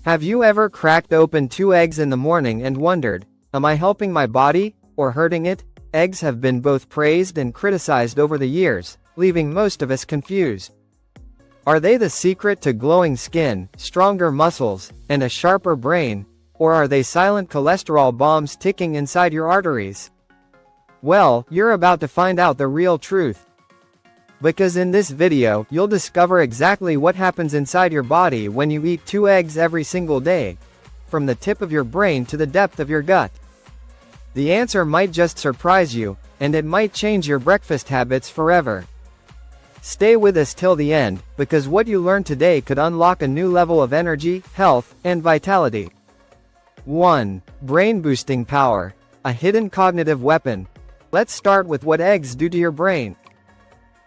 Have you ever cracked open 2 eggs in the morning and wondered, am I helping my body, or hurting it? Eggs have been both praised and criticized over the years, leaving most of us confused. Are they the secret to glowing skin, stronger muscles, and a sharper brain? Or are they silent cholesterol bombs ticking inside your arteries? Well, you're about to find out the real truth. Because in this video, you'll discover exactly what happens inside your body when you eat 2 eggs every single day. From the tip of your brain to the depth of your gut. The answer might just surprise you, and it might change your breakfast habits forever. Stay with us till the end, because what you learn today could unlock a new level of energy, health, and vitality. 1. Brain-boosting power. A hidden cognitive weapon. Let's start with what eggs do to your brain.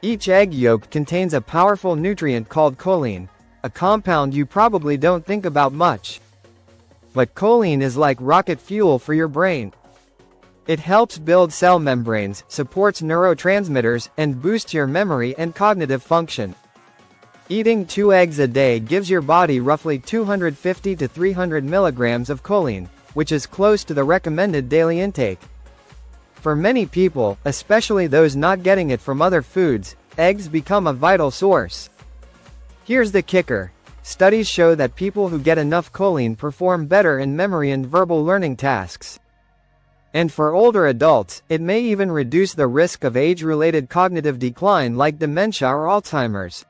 Each egg yolk contains a powerful nutrient called choline, a compound you probably don't think about much. But choline is like rocket fuel for your brain. It helps build cell membranes, supports neurotransmitters, and boosts your memory and cognitive function. Eating 2 eggs a day gives your body roughly 250 to 300 milligrams of choline, which is close to the recommended daily intake. For many people, especially those not getting it from other foods, eggs become a vital source. Here's the kicker. Studies show that people who get enough choline perform better in memory and verbal learning tasks. And for older adults, it may even reduce the risk of age-related cognitive decline like dementia or Alzheimer's.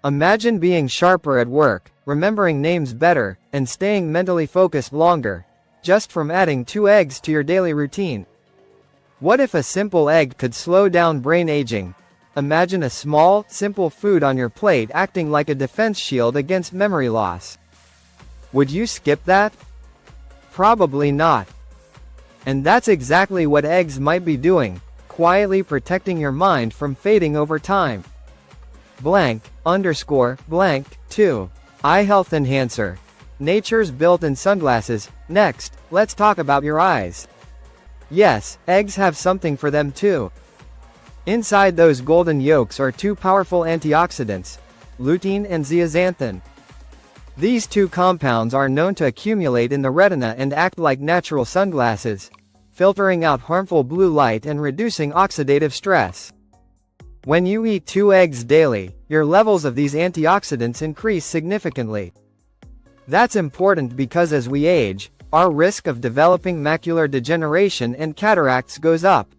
Imagine being sharper at work, remembering names better, and staying mentally focused longer, just from adding 2 eggs to your daily routine. What if a simple egg could slow down brain aging? Imagine a small, simple food on your plate acting like a defense shield against memory loss. Would you skip that? Probably not. And that's exactly what eggs might be doing, quietly protecting your mind from fading over time. Blank, _ blank, 2. Eye health enhancer. Nature's built-in sunglasses. Next, let's talk about your eyes. Yes, eggs have something for them too. Inside those golden yolks are 2 powerful antioxidants, lutein and zeaxanthin. These 2 compounds are known to accumulate in the retina and act like natural sunglasses, filtering out harmful blue light and reducing oxidative stress. When you eat 2 eggs daily, your levels of these antioxidants increase significantly. That's important because as we age, our risk of developing macular degeneration and cataracts goes up.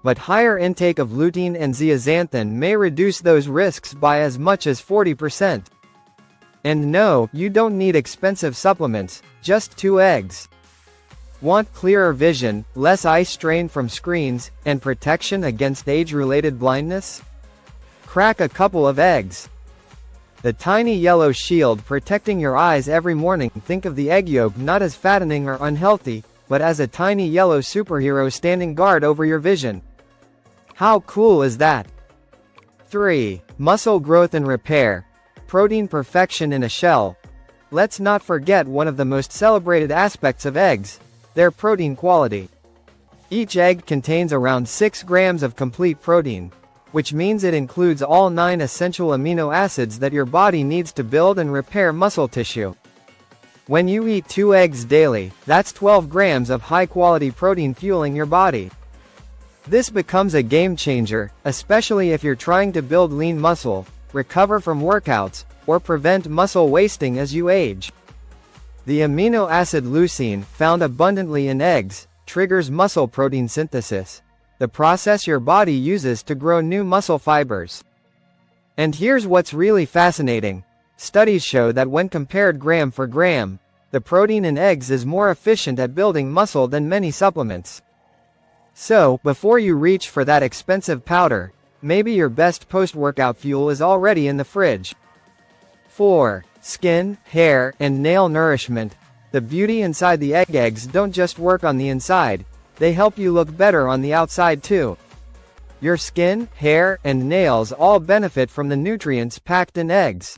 But higher intake of lutein and zeaxanthin may reduce those risks by as much as 40%. And no, you don't need expensive supplements, just 2 eggs. Want clearer vision, less eye strain from screens, and protection against age-related blindness? Crack a couple of eggs. The tiny yellow shield protecting your eyes every morning. Think of the egg yolk not as fattening or unhealthy, but as a tiny yellow superhero standing guard over your vision. How cool is that? 3. Muscle growth and repair. Protein perfection in a shell. Let's not forget one of the most celebrated aspects of eggs, their protein quality. Each egg contains around 6 grams of complete protein, which means it includes all 9 essential amino acids that your body needs to build and repair muscle tissue. When you eat 2 eggs daily, that's 12 grams of high-quality protein fueling your body. This becomes a game changer, especially if you're trying to build lean muscle, recover from workouts, or prevent muscle wasting as you age. The amino acid leucine, found abundantly in eggs, triggers muscle protein synthesis, the process your body uses to grow new muscle fibers. And here's what's really fascinating. Studies show that when compared gram for gram, the protein in eggs is more efficient at building muscle than many supplements. So, before you reach for that expensive powder, maybe your best post-workout fuel is already in the fridge. 4. Skin, hair, and nail nourishment. The beauty inside the eggs don't just work on the inside, they help you look better on the outside too. Your skin, hair, and nails all benefit from the nutrients packed in eggs.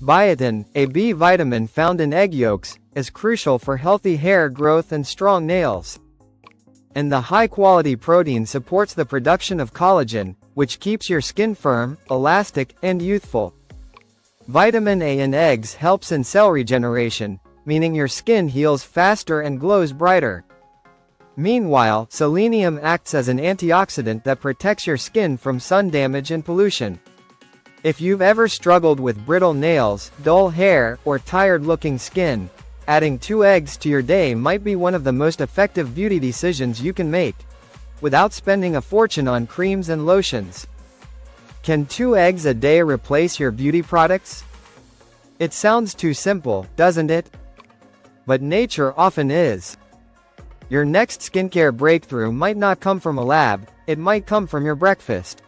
Biotin, a B vitamin found in egg yolks, is crucial for healthy hair growth and strong nails. And the high-quality protein supports the production of collagen, which keeps your skin firm, elastic, and youthful. Vitamin A in eggs helps in cell regeneration, meaning your skin heals faster and glows brighter. Meanwhile, selenium acts as an antioxidant that protects your skin from sun damage and pollution. If you've ever struggled with brittle nails, dull hair, or tired-looking skin, adding 2 eggs to your day might be one of the most effective beauty decisions you can make, without spending a fortune on creams and lotions. Can 2 eggs a day replace your beauty products? It sounds too simple, doesn't it? But nature often is. Your next skincare breakthrough might not come from a lab, it might come from your breakfast.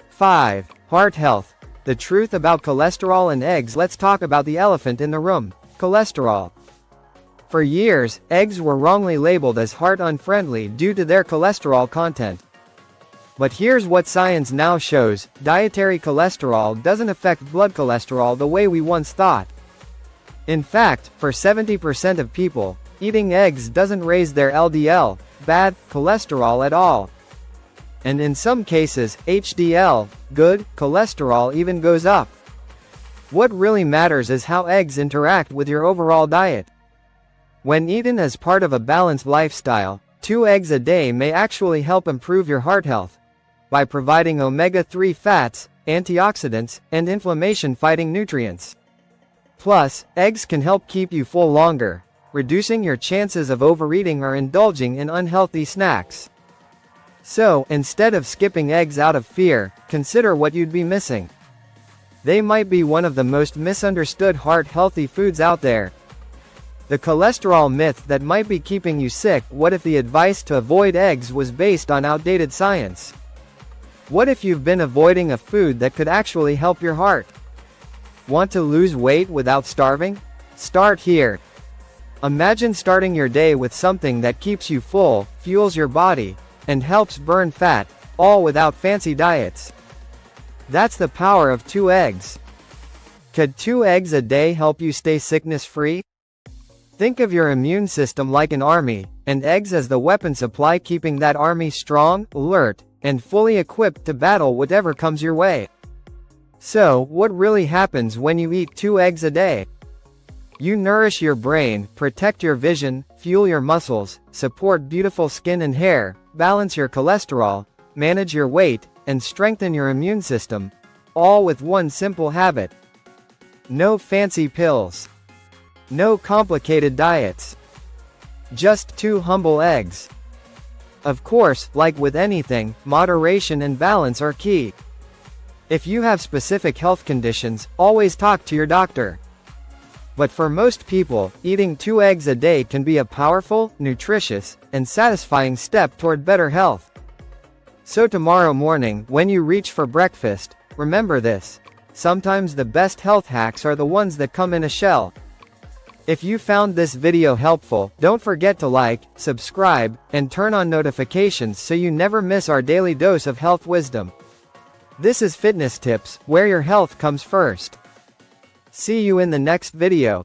5. Heart health. The truth about cholesterol and eggs. Let's talk about the elephant in the room: cholesterol. For years, eggs were wrongly labeled as heart-unfriendly due to their cholesterol content. But here's what science now shows: dietary cholesterol doesn't affect blood cholesterol the way we once thought. In fact, for 70% of people, eating eggs doesn't raise their LDL, bad cholesterol at all. And in some cases, HDL, good cholesterol, even goes up. What really matters is how eggs interact with your overall diet. When eaten as part of a balanced lifestyle, 2 eggs a day may actually help improve your heart health by providing omega-3 fats, antioxidants, and inflammation-fighting nutrients. Plus, eggs can help keep you full longer, reducing your chances of overeating or indulging in unhealthy snacks. So, instead of skipping eggs out of fear, consider what you'd be missing. They might be one of the most misunderstood heart-healthy foods out there. The cholesterol myth that might be keeping you sick. What if the advice to avoid eggs was based on outdated science? What if you've been avoiding a food that could actually help your heart? Want to lose weight without starving? Start here. Imagine starting your day with something that keeps you full, fuels your body, and helps burn fat, all without fancy diets. That's the power of 2 eggs. Could 2 eggs a day help you stay sickness-free? Think of your immune system like an army, and eggs as the weapon supply, keeping that army strong, alert, and fully equipped to battle whatever comes your way. So, what really happens when you eat 2 eggs a day? You nourish your brain, protect your vision, fuel your muscles, support beautiful skin and hair, balance your cholesterol, manage your weight, and strengthen your immune system, all with one simple habit. No fancy pills. No complicated diets. Just 2 humble eggs. Of course, like with anything, moderation and balance are key. If you have specific health conditions, always talk to your doctor. But for most people, eating 2 eggs a day can be a powerful, nutritious, and satisfying step toward better health. So tomorrow morning, when you reach for breakfast, remember this: sometimes the best health hacks are the ones that come in a shell. If you found this video helpful, don't forget to like, subscribe, and turn on notifications so you never miss our daily dose of health wisdom. This is Fitness Tips, where your health comes first. See you in the next video.